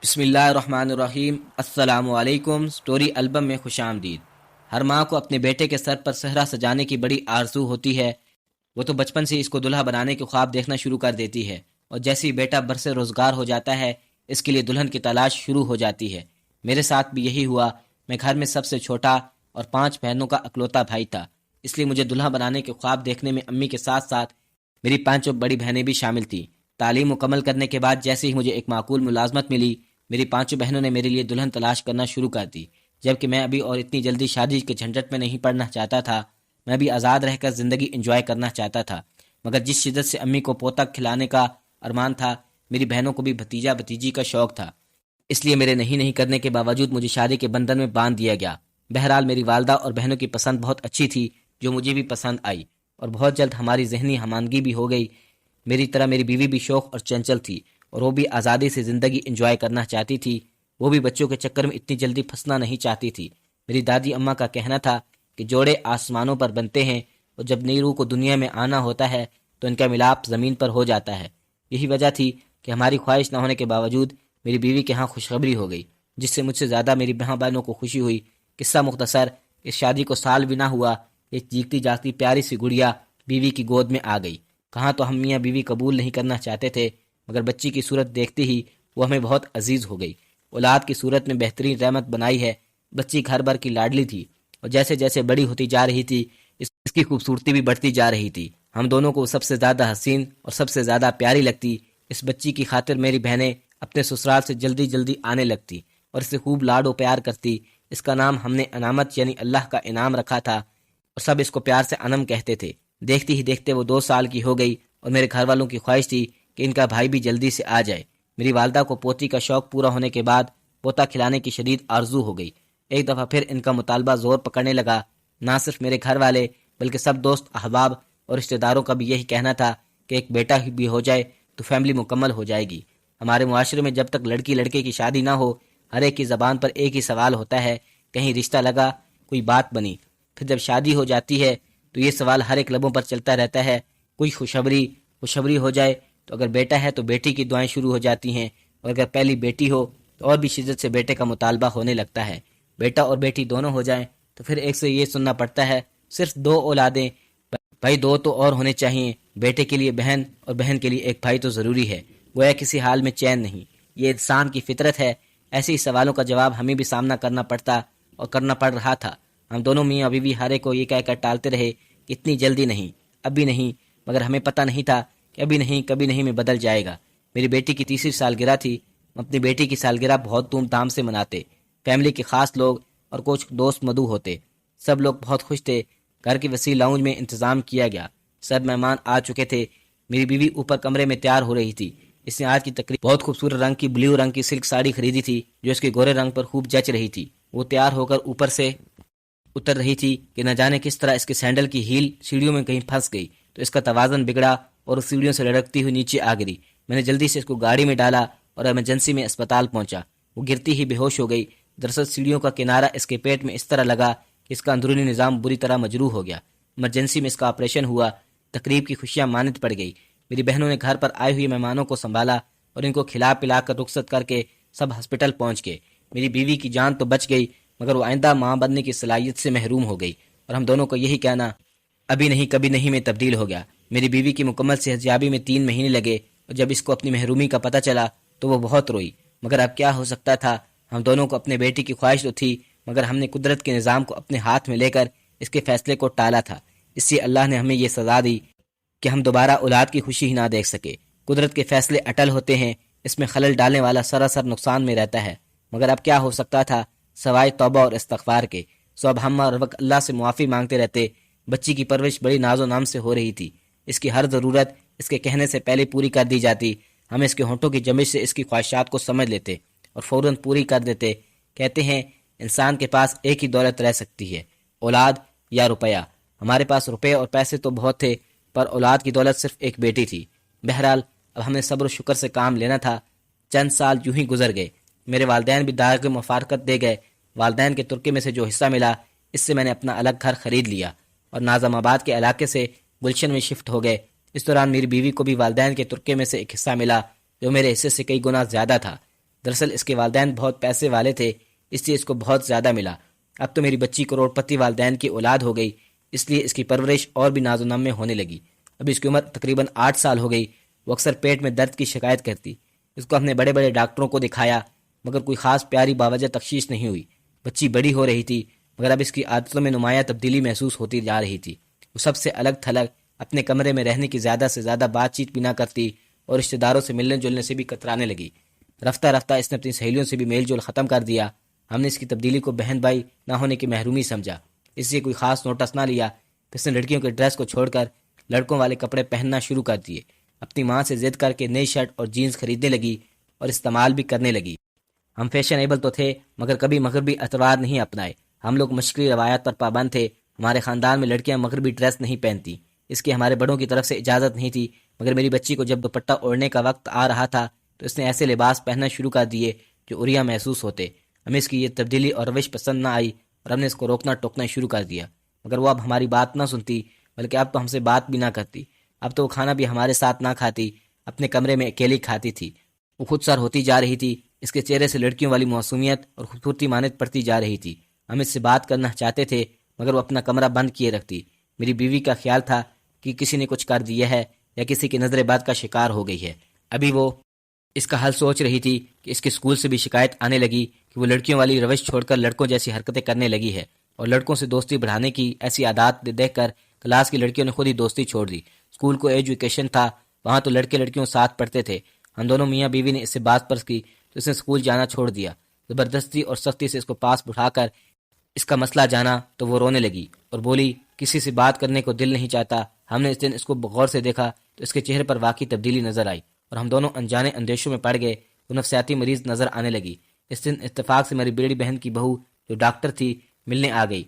بسم اللہ الرحمن الرحیم۔ السلام علیکم۔ سٹوری البم میں خوش آمدید۔ ہر ماں کو اپنے بیٹے کے سر پر صحرا سجانے کی بڑی آرزو ہوتی ہے۔ وہ تو بچپن سے اس کو دلہا بنانے کے خواب دیکھنا شروع کر دیتی ہے، اور جیسے ہی بیٹا برسے روزگار ہو جاتا ہے اس کے لیے دلہن کی تلاش شروع ہو جاتی ہے۔ میرے ساتھ بھی یہی ہوا۔ میں گھر میں سب سے چھوٹا اور 5 بہنوں کا اکلوتا بھائی تھا، اس لیے مجھے دلہا بنانے کے خواب دیکھنے میں امی کے ساتھ ساتھ میری 5 بڑی بہنیں بھی شامل تھیں۔ تعلیم مکمل کرنے کے بعد جیسے ہی مجھے ایک معقول ملازمت ملی، میری 5 بہنوں نے میرے لیے دلہن تلاش کرنا شروع کر دی، جبکہ میں ابھی اور اتنی جلدی شادی کے جھنجٹ میں نہیں پڑنا چاہتا تھا۔ میں بھی آزاد رہ کر زندگی انجوائے کرنا چاہتا تھا، مگر جس شدت سے امی کو پوتا کھلانے کا ارمان تھا، میری بہنوں کو بھی بھتیجا بھتیجی کا شوق تھا، اس لیے میرے نہیں کرنے کے باوجود مجھے شادی کے بندھن میں باندھ دیا گیا۔ بہرحال میری والدہ اور بہنوں کی پسند بہت اچھی تھی، جو مجھے بھی پسند آئی، اور بہت جلد ہماری ذہنی ہمانگی بھی ہو گئی۔ میری طرح میری بیوی بھی شوق اور چنچل تھی، اور وہ بھی آزادی سے زندگی انجوائے کرنا چاہتی تھی۔ وہ بھی بچوں کے چکر میں اتنی جلدی پھنسنا نہیں چاہتی تھی۔ میری دادی اماں کا کہنا تھا کہ جوڑے آسمانوں پر بنتے ہیں، اور جب نئی روح کو دنیا میں آنا ہوتا ہے تو ان کا ملاپ زمین پر ہو جاتا ہے۔ یہی وجہ تھی کہ ہماری خواہش نہ ہونے کے باوجود میری بیوی کے ہاں خوشخبری ہو گئی، جس سے مجھ سے زیادہ میری بہن بہنوں کو خوشی ہوئی۔ قصہ مختصر، اس شادی کو سال بھی نہ ہوا، ایک جیگتی جاگتی پیاری سی گڑیا بیوی کی گود میں آ گئی۔ کہاں تو ہم میاں بیوی قبول نہیں کرنا چاہتے تھے، مگر بچی کی صورت دیکھتے ہی وہ ہمیں بہت عزیز ہو گئی۔ اولاد کی صورت میں بہترین رحمت بنائی ہے۔ بچی گھر بھر کی لاڈلی تھی، اور جیسے جیسے بڑی ہوتی جا رہی تھی اس کی خوبصورتی بھی بڑھتی جا رہی تھی۔ ہم دونوں کو سب سے زیادہ حسین اور سب سے زیادہ پیاری لگتی۔ اس بچی کی خاطر میری بہنیں اپنے سسرال سے جلدی جلدی آنے لگتی اور اسے خوب لاڈ و پیار کرتی۔ اس کا نام ہم نے انعامت یعنی اللہ کا انعام رکھا تھا، اور سب اس کو پیار سے انم کہتے تھے۔ دیکھتی ہی دیکھتے وہ 2 سال کی ہو گئی، اور میرے گھر والوں کی خواہش تھی کہ ان کا بھائی بھی جلدی سے آ جائے۔ میری والدہ کو پوتی کا شوق پورا ہونے کے بعد پوتا کھلانے کی شدید آرزو ہو گئی۔ ایک دفعہ پھر ان کا مطالبہ زور پکڑنے لگا۔ نہ صرف میرے گھر والے بلکہ سب دوست احباب اور رشتہ داروں کا بھی یہی کہنا تھا کہ ایک بیٹا ہی بھی ہو جائے تو فیملی مکمل ہو جائے گی۔ ہمارے معاشرے میں جب تک لڑکی لڑکے کی شادی نہ ہو، ہر ایک کی زبان پر ایک ہی سوال ہوتا ہے، کہیں رشتہ لگا، کوئی بات بنی۔ پھر جب شادی ہو جاتی ہے تو یہ سوال ہر ایک لبوں پر چلتا رہتا ہے، کوئی خوشخبری ہو جائے تو اگر بیٹا ہے تو بیٹی کی دعائیں شروع ہو جاتی ہیں، اور اگر پہلی بیٹی ہو تو اور بھی شدت سے بیٹے کا مطالبہ ہونے لگتا ہے۔ بیٹا اور بیٹی دونوں ہو جائیں تو پھر ایک سے یہ سننا پڑتا ہے صرف 2 اولادیں، بھائی 2 تو اور ہونے چاہیے، بیٹے کے لیے بہن اور بہن کے لیے ایک بھائی تو ضروری ہے، گویا کسی حال میں چین نہیں۔ یہ انسان کی فطرت ہے۔ ایسے ہی سوالوں کا جواب ہمیں بھی سامنا کرنا پڑتا اور کرنا پڑ رہا تھا۔ ہم دونوں میاں بیوی ہر ایک کو یہ کہہ کر ٹالتے رہے کہ اتنی جلدی نہیں، ابھی نہیں، مگر ہمیں پتہ نہیں تھا کہ ابھی نہیں کبھی نہیں میں بدل جائے گا۔ میری بیٹی کی 3ری سالگرہ تھی۔ ہم اپنی بیٹی کی سالگرہ بہت دھوم دھام سے مناتے۔ فیملی کے خاص لوگ اور کچھ دوست مدعو ہوتے۔ سب لوگ بہت خوش تھے۔ گھر کی وسیع لاؤنج میں انتظام کیا گیا، سب مہمان آ چکے تھے۔ میری بیوی اوپر کمرے میں تیار ہو رہی تھی۔ اس نے آج کی تقریب بہت خوبصورت رنگ کی بلیو رنگ کی سلک ساڑی خریدی تھی، جو اس کے گورے رنگ پر خوب جچ رہی تھی۔ وہ تیار ہو کر اوپر سے اتر رہی تھی کہ نہ جانے کس طرح اس کے سینڈل کی ہیل سیڑھیوں میں کہیں پھنس گئی تو اس کا توازن بگڑا اور اس سیڑھیوں سے لڑکتی ہوئی نیچے آ گری۔ میں نے جلدی سے اس کو گاڑی میں ڈالا اور ایمرجنسی میں اسپتال پہنچا۔ وہ گرتی ہی بے ہوش ہو گئی۔ دراصل سیڑھیوں کا کنارہ اس کے پیٹ میں اس طرح لگا کہ اس کا اندرونی نظام بری طرح مجروح ہو گیا۔ ایمرجنسی میں اس کا آپریشن ہوا۔ تقریب کی خوشیاں ماند پڑ گئی۔ میری بہنوں نے گھر پر آئے ہوئے مہمانوں کو سنبھالا اور ان کو کھلا پلا کر رخصت کر کے سب ہسپتال پہنچ گئے۔ میری بیوی کی جان تو بچ گئی، مگر وہ آئندہ ماں بننے کی صلاحیت سے محروم ہو گئی، اور ہم دونوں کو یہی کہنا ابھی نہیں کبھی نہیں میں تبدیل ہو گیا۔ میری بیوی کی مکمل صحت یابی میں 3 مہینے لگے، اور جب اس کو اپنی محرومی کا پتہ چلا تو وہ بہت روئی، مگر اب کیا ہو سکتا تھا۔ ہم دونوں کو اپنے بیٹی کی خواہش تو تھی، مگر ہم نے قدرت کے نظام کو اپنے ہاتھ میں لے کر اس کے فیصلے کو ٹالا تھا۔ اس سے اللہ نے ہمیں یہ سزا دی کہ ہم دوبارہ اولاد کی خوشی ہی نہ دیکھ سکے۔ قدرت کے فیصلے اٹل ہوتے ہیں، اس میں خلل ڈالنے والا سراسر نقصان میں رہتا ہے، مگر اب کیا ہو سکتا تھا سوائے توبہ اور استغفار کے۔ سو اب ہم ہر وقت اللہ سے معافی مانگتے رہتے۔ بچی کی پرورش بڑی ناز و نام سے ہو رہی تھی۔ اس کی ہر ضرورت اس کے کہنے سے پہلے پوری کر دی جاتی۔ ہم اس کے ہونٹوں کی جمش سے اس کی خواہشات کو سمجھ لیتے اور فوراً پوری کر دیتے۔ کہتے ہیں انسان کے پاس ایک ہی دولت رہ سکتی ہے، اولاد یا روپیہ۔ ہمارے پاس روپے اور پیسے تو بہت تھے، پر اولاد کی دولت صرف ایک بیٹی تھی۔ بہرحال اب ہمیں صبر و شکر سے کام لینا تھا۔ چند سال یوں ہی گزر گئے۔ میرے والدین بھی دائرۂ مفارقت دے گئے۔ والدین کے ترکے میں سے جو حصہ ملا، اس سے میں نے اپنا الگ گھر خرید لیا اور ناظم آباد کے علاقے سے گلشن میں شفٹ ہو گئے۔ اس دوران میری بیوی کو بھی والدین کے ترکے میں سے ایک حصہ ملا، جو میرے حصے سے کئی گنا زیادہ تھا۔ دراصل اس کے والدین بہت پیسے والے تھے، اس لیے اس کو بہت زیادہ ملا۔ اب تو میری بچی کروڑ پتی والدین کی اولاد ہو گئی، اس لیے اس کی پرورش اور بھی ناز و نام میں ہونے لگی۔ ابھی اس کی عمر تقریباً 8 سال ہو گئی۔ وہ اکثر پیٹ میں درد کی شکایت کرتی۔ اس کو ہم نے بڑے بڑے ڈاکٹروں کو دکھایا، مگر کوئی خاص پیاری باوجہ تخشیش نہیں ہوئی۔ بچی بڑی ہو رہی تھی، مگر اب اس کی عادتوں میں نمایاں تبدیلی محسوس ہوتی جا رہی تھی۔ وہ سب سے الگ تھلگ، اپنے کمرے میں رہنے کی زیادہ سے زیادہ بات چیت بھی نہ کرتی اور رشتہ داروں سے ملنے جلنے سے بھی کترانے لگی۔ رفتہ رفتہ اس نے اپنی سہیلیوں سے بھی میل جول ختم کر دیا۔ ہم نے اس کی تبدیلی کو بہن بھائی نہ ہونے کی محرومی سمجھا، اس لیے کوئی خاص نوٹس نہ لیا۔ پھر اس نے لڑکیوں کے ڈریس کو چھوڑ کر لڑکوں والے کپڑے پہننا شروع کر دیے۔ اپنی ماں سے ضد کر کے نئی شرٹ اور جینز خریدنے لگی اور استعمال بھی کرنے لگی۔ ہم فیشنیبل تو تھے، مگر کبھی مغربی اطوار نہیں اپنائے۔ ہم لوگ مشرقی روایات پر پابند تھے۔ ہمارے خاندان میں لڑکیاں مغربی ڈریس نہیں پہنتی، اس کی ہمارے بڑوں کی طرف سے اجازت نہیں تھی، مگر میری بچی کو جب دوپٹہ اوڑھنے کا وقت آ رہا تھا تو اس نے ایسے لباس پہننا شروع کر دیے جو عریاں محسوس ہوتے۔ ہمیں اس کی یہ تبدیلی اور روش پسند نہ آئی اور ہم نے اس کو روکنا ٹوکنا شروع کر دیا، مگر وہ اب ہماری بات نہ سنتی، بلکہ اب تو ہم سے بات بھی نہ کرتی۔ اب تو وہ کھانا بھی ہمارے ساتھ نہ کھاتی، اپنے کمرے میں اکیلی کھاتی تھی۔ وہ خود سر ہوتی جا رہی تھی، اس کے چہرے سے لڑکیوں والی معصومیت اور خوبصورتی مانند پڑتی جا رہی تھی۔ ہم اس سے بات کرنا چاہتے تھے، مگر وہ اپنا کمرہ بند کیے رکھتی۔ میری بیوی کا خیال تھا کہ کسی نے کچھ کر دیا ہے یا کسی کی نظر بد کا شکار ہو گئی ہے۔ ابھی وہ اس کا حل سوچ رہی تھی کہ اس کے اسکول سے بھی شکایت آنے لگی کہ وہ لڑکیوں والی روش چھوڑ کر لڑکوں جیسی حرکتیں کرنے لگی ہے، اور لڑکوں سے دوستی بڑھانے کی ایسی عادات دیکھ کر کلاس کی لڑکیوں نے خود ہی دوستی چھوڑ دی۔ اسکول کو ایجوکیشن تھا، وہاں تو لڑکے لڑکیوں ساتھ پڑھتے تھے۔ ہم دونوں میاں بیوی نے اس سے بات پرس کی تو اس نے اسکول جانا چھوڑ دیا۔ زبردستی اور سختی سے اس کو پاس بٹھا کر اس کا مسئلہ جانا تو وہ رونے لگی اور بولی کسی سے بات کرنے کو دل نہیں چاہتا۔ ہم نے اس دن اس کو غور سے دیکھا تو اس کے چہرے پر واقعی تبدیلی نظر آئی اور ہم دونوں انجانے اندیشوں میں پڑ گئے۔ وہ نفسیاتی مریض نظر آنے لگی۔ اس دن اتفاق سے میری بڑی بہن کی بہو جو ڈاکٹر تھی ملنے آ گئی۔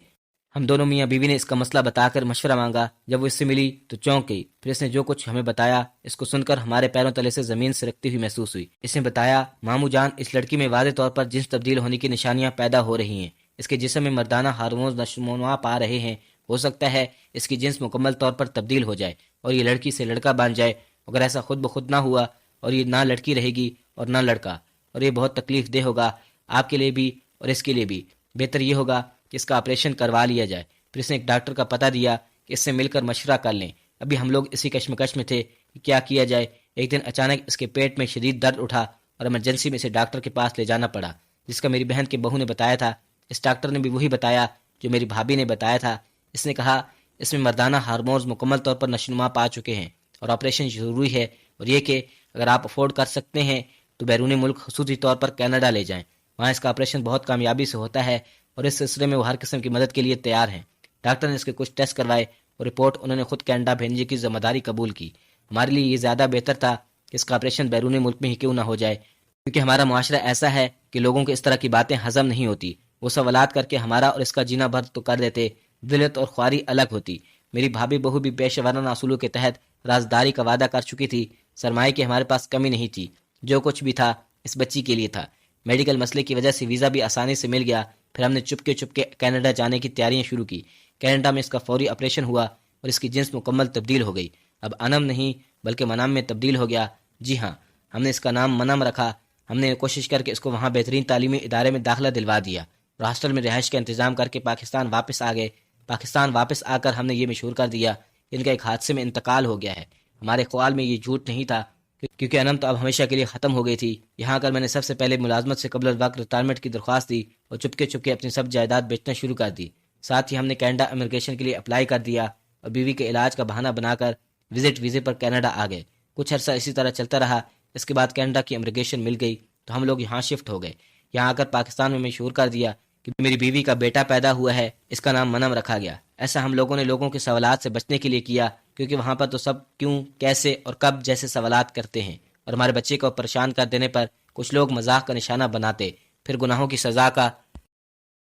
ہم دونوں میاں بیوی نے اس کا مسئلہ بتا کر مشورہ مانگا۔ جب وہ اس سے ملی تو چونک گئی۔ پھر اس نے جو کچھ ہمیں بتایا اس کو سن کر ہمارے پیروں تلے سے زمین سرکتی ہوئی محسوس ہوئی۔ اس نے بتایا، ماموں جان، اس لڑکی میں واضح طور پر جنس تبدیل ہونے کی نشانیاں پیدا ہو رہی ہیں۔ اس کے جسم میں مردانہ ہارمونز نشوونما پا رہے ہیں۔ ہو سکتا ہے اس کی جنس مکمل طور پر تبدیل ہو جائے اور یہ لڑکی سے لڑکا بن جائے۔ اگر ایسا خود بخود نہ ہوا اور یہ نہ لڑکی رہے گی اور نہ لڑکا، اور یہ بہت تکلیف دہ ہوگا آپ کے لیے بھی اور اس کے لیے بھی۔ بہتر یہ ہوگا کہ اس کا آپریشن کروا لیا جائے۔ پھر اس نے ایک ڈاکٹر کا پتہ دیا کہ اس سے مل کر مشورہ کر لیں۔ ابھی ہم لوگ اسی کشمکش میں تھے کہ کیا کیا جائے۔ ایک دن اچانک اس کے پیٹ میں شدید درد اٹھا اور ایمرجنسی میں اسے ڈاکٹر کے پاس لے جانا پڑا، جس کا میری بہن کی بہو نے بتایا تھا۔ اس ڈاکٹر نے بھی وہی بتایا جو میری بھابھی نے بتایا تھا۔ اس نے کہا اس میں مردانہ ہارمونز مکمل طور پر نشوونما پا چکے ہیں اور آپریشن ضروری ہے، اور یہ کہ اگر آپ افورڈ کر سکتے ہیں تو بیرون ملک خصوصی طور پر کینیڈا لے جائیں۔ وہاں اس کا آپریشن بہت کامیابی سے ہوتا ہے اور اس سلسلے میں وہ ہر قسم کی مدد کے لیے تیار ہیں۔ ڈاکٹر نے اس کے کچھ ٹیسٹ کروائے اور رپورٹ انہوں نے خود کینیڈا بھیجنے کی ذمہ داری قبول کی۔ ہمارے لیے یہ زیادہ بہتر تھا کہ اس کا آپریشن بیرون ملک میں ہی کیوں نہ ہو جائے، کیونکہ ہمارا معاشرہ ایسا ہے کہ لوگوں کو اس طرح کی باتیں ہضم نہیں ہوتی۔ وہ سوالات کر کے ہمارا اور اس کا جینا بھر تو کر دیتے، ذلت اور خواری الگ ہوتی۔ میری بھابھی بہو بھی پیشہ ورانہ اصولوں کے تحت رازداری کا وعدہ کر چکی تھی۔ سرمایہ کی ہمارے پاس کمی نہیں تھی، جو کچھ بھی تھا اس بچی کے لیے تھا۔ میڈیکل مسئلے کی وجہ سے ویزا بھی آسانی سے مل گیا۔ پھر ہم نے چپکے کینیڈا جانے کی تیاریاں شروع کی۔ کینیڈا میں اس کا فوری آپریشن ہوا اور اس کی جنس مکمل تبدیل ہو گئی۔ اب انم نہیں بلکہ منم میں تبدیل ہو گیا۔ جی ہاں، ہم نے اس کا نام منم رکھا۔ ہم نے کوشش کر کے اس کو وہاں بہترین تعلیمی ادارے میں داخلہ دلوا دیا اور ہاسٹل میں رہائش کا انتظام کر کے پاکستان واپس آ گئے۔ پاکستان واپس آ کر ہم نے یہ مشہور کر دیا کہ ان کا ایک حادثے میں انتقال ہو گیا ہے۔ ہمارے خیال میں یہ جھوٹ نہیں تھا، کیونکہ انم تو اب ہمیشہ کے لیے ختم ہو گئی تھی۔ یہاں کر میں نے سب سے پہلے ملازمت سے قبل الوقت ریٹائرمنٹ کی درخواست دی اور چپکے اپنی سب جائیداد بیچنا شروع کر دی۔ ساتھ ہی ہم نے کینیڈا امیگریشن کے لیے اپلائی کر دیا اور بیوی کے علاج کا بہانہ بنا کر وزٹ ویزے پر کینیڈا آ گئے۔ کچھ عرصہ اسی طرح چلتا رہا۔ اس کے بعد کینیڈا کی امیگریشن مل گئی تو ہم لوگ یہاں شفٹ ہو گئے۔ یہاں آ کر پاکستان میں مشہور کر دیا کہ میری بیوی کا بیٹا پیدا ہوا ہے، اس کا نام منم رکھا گیا۔ ایسا ہم لوگوں نے لوگوں کے سوالات سے بچنے کے لیے کیا، کیونکہ وہاں پر تو سب کیوں، کیسے اور کب جیسے سوالات کرتے ہیں، اور ہمارے بچے کو پریشان کر دینے پر کچھ لوگ مذاق کا نشانہ بناتے، پھر گناہوں کی سزا کا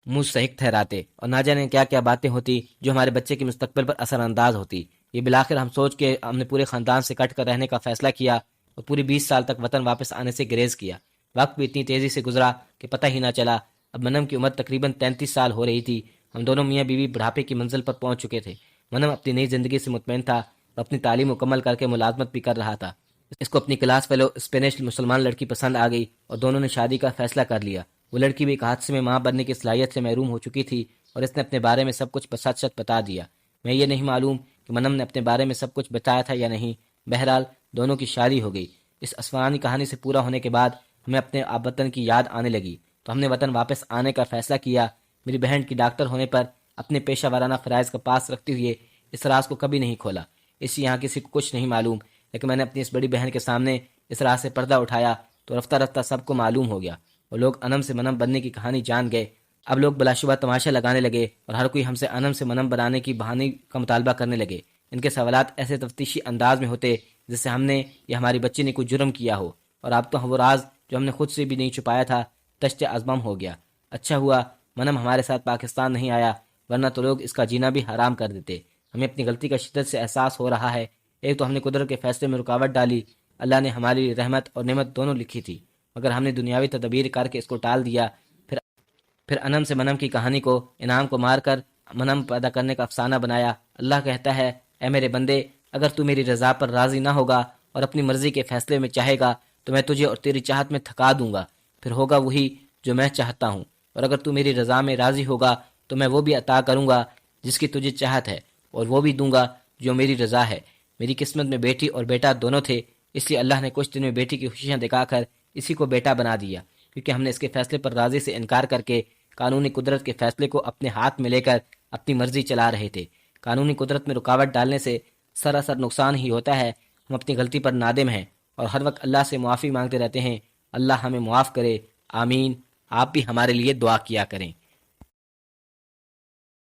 مستحق ٹھہراتے، اور نہ جانے کیا کیا باتیں ہوتی جو ہمارے بچے کے مستقبل پر اثر انداز ہوتی۔ یہ بلاخر ہم سوچ کے ہم نے پورے خاندان سے کٹ کر رہنے کا فیصلہ کیا اور پوری 20 سال تک وطن واپس آنے سے گریز کیا۔ وقت بھی اتنی تیزی سے گزرا کہ پتہ ہی نہ چلا۔ اب منم کی عمر تقریباً 33 سال ہو رہی تھی۔ ہم دونوں میاں بیوی بڑھاپے کی منزل پر پہنچ چکے تھے۔ منم اپنی نئی زندگی سے مطمئن تھا اور اپنی تعلیم مکمل کر کے ملازمت بھی کر رہا تھا۔ اس کو اپنی کلاس فیلو اسپینش مسلمان لڑکی پسند آ گئی اور دونوں نے شادی کا فیصلہ کر لیا۔ وہ لڑکی بھی ایک حادثے میں ماں بننے کی صلاحیت سے محروم ہو چکی تھی اور اس نے اپنے بارے میں سب کچھ سچ سچ بتا دیا۔ میں یہ نہیں معلوم کہ منم نے اپنے بارے میں سب کچھ بتایا تھا یا نہیں۔ بہرحال دونوں کی شادی ہو گئی۔ اس اسفہانی کہانی سے پورا ہونے کے بعد ہمیں اپنے وطن کی یاد آنے لگی تو ہم نے وطن واپس آنے کا فیصلہ کیا۔ میری بہن کی ڈاکٹر ہونے پر اپنے پیشہ ورانہ فرائض کا پاس رکھتے ہوئے اس راز کو کبھی نہیں کھولا۔ اس یہاں کسی کو کچھ نہیں معلوم، لیکن میں نے اپنی اس بڑی بہن کے سامنے اس راز سے پردہ اٹھایا تو رفتہ رفتہ سب کو معلوم ہو گیا اور لوگ انم سے منم بننے کی کہانی جان گئے۔ اب لوگ بلا شبہ تماشا لگانے لگے اور ہر کوئی ہم سے انم سے منم بنانے کی بہانے کا مطالبہ کرنے لگے۔ ان کے سوالات ایسے تفتیشی انداز میں ہوتے جس سے ہم نے یا ہماری بچی نے کوئی جرم کیا ہو، اور اب تو وہ راز جو ہم نے خود سے بھی نہیں چھپایا تھا تشت ازمم ہو گیا۔ اچھا ہوا منم ہمارے ساتھ پاکستان نہیں آیا، ورنہ تو لوگ اس کا جینا بھی حرام کر دیتے۔ ہمیں اپنی غلطی کا شدت سے احساس ہو رہا ہے۔ ایک تو ہم نے قدرت کے فیصلے میں رکاوٹ ڈالی، اللہ نے ہماری رحمت اور نعمت دونوں لکھی تھی، مگر ہم نے دنیاوی تدبیر کر کے اس کو ٹال دیا۔ پھر انم سے منم کی کہانی کو انعام کو مار کر منم پیدا کرنے کا افسانہ بنایا۔ اللہ کہتا ہے، اے میرے بندے، اگر تو میری رضا پر راضی نہ ہوگا اور اپنی مرضی کے فیصلے میں چاہے گا تو میں تجھے اور تیری چاہت میں تھکا دوں گا، پھر ہوگا وہی جو میں چاہتا ہوں، اور اگر تو میری رضا میں راضی ہوگا تو میں وہ بھی عطا کروں گا جس کی تجھے چاہت ہے، اور وہ بھی دوں گا جو میری رضا ہے۔ میری قسمت میں بیٹی اور بیٹا دونوں تھے، اس لیے اللہ نے کچھ دن میں بیٹی کی خوشیاں دکھا کر اسی کو بیٹا بنا دیا، کیونکہ ہم نے اس کے فیصلے پر راضی سے انکار کر کے قانونی قدرت کے فیصلے کو اپنے ہاتھ میں لے کر اپنی مرضی چلا رہے تھے۔ قانونی قدرت میں رکاوٹ ڈالنے سے سراسر نقصان ہی ہوتا ہے۔ ہم اپنی غلطی پر نادم ہیں اور ہر وقت اللہ سے معافی مانگتے رہتے ہیں۔ اللہ ہمیں معاف کرے، آمین۔ آپ بھی ہمارے لیے دعا کیا کریں۔